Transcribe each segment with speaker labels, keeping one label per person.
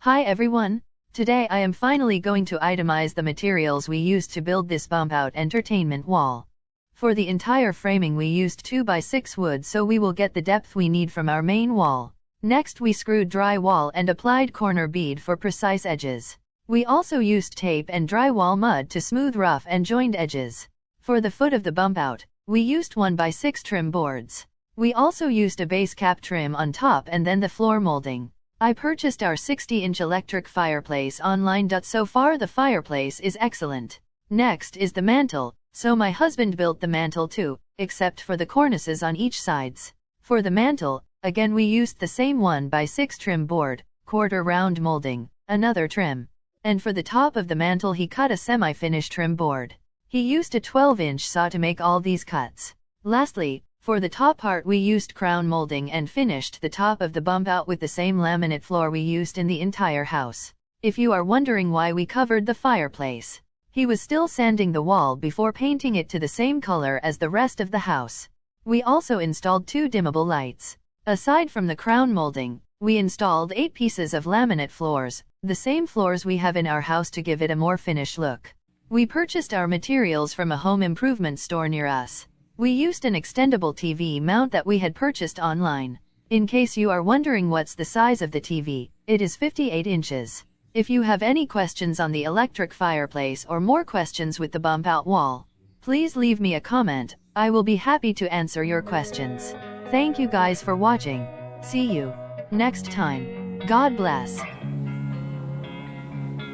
Speaker 1: Hi everyone! Today I am finally going to itemize the materials we used to build this bump-out entertainment wall. For the entire framing we used 2x6 wood, so we will get the depth we need from our main wall. Next we screwed drywall and applied corner bead for precise edges. We also used tape and drywall mud to smooth rough and joined edges. For the foot of the bump-out, we used 1x6 trim boards. We also used a base cap trim on top and then the floor molding. I purchased our 60-inch electric fireplace online. So far the fireplace is excellent. Next is the mantle, so my husband built the mantle too, except for the cornices on each sides. For the mantle, again we used the same 1x6 trim board, quarter round molding, another trim. And for the top of the mantle he cut a semi-finished trim board. He used a 12-inch saw to make all these cuts. Lastly, for the top part we used crown molding and finished the top of the bump-out with the same laminate floor we used in the entire house. If you are wondering why we covered the fireplace, he was still sanding the wall before painting it to the same color as the rest of the house. We also installed 2 dimmable lights. Aside from the crown molding, we installed 8 pieces of laminate floors, the same floors we have in our house to give it a more finished look. We purchased our materials from a home improvement store near us. We used an extendable TV mount that we had purchased online. In case you are wondering what's the size of the TV, it is 58 inches. If you have any questions on the electric fireplace or more questions with the bump-out wall, please leave me a comment. I will be happy to answer your questions. Thank you guys for watching. See you next time. God bless.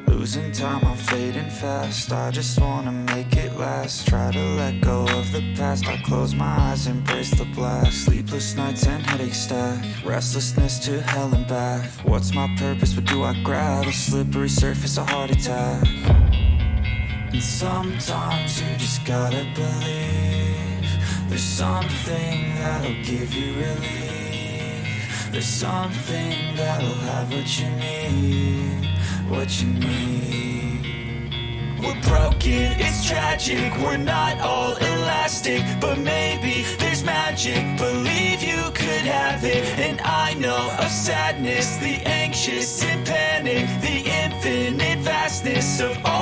Speaker 2: Losing time, I'm fading fast. I just wanna make it last. Try to let go of the past. I close my eyes, embrace the blast. Sleepless nights and headaches stack. Restlessness to hell and back. What's my purpose? What do I grab? A slippery surface, a heart attack. And sometimes you just gotta believe there's something that'll give you relief. There's something that'll have what you need. What you need. We're broken, it's tragic. We're not all elastic, but maybe there's magic. Believe you could have it. And I know of sadness, the anxious and panic, the infinite vastness of all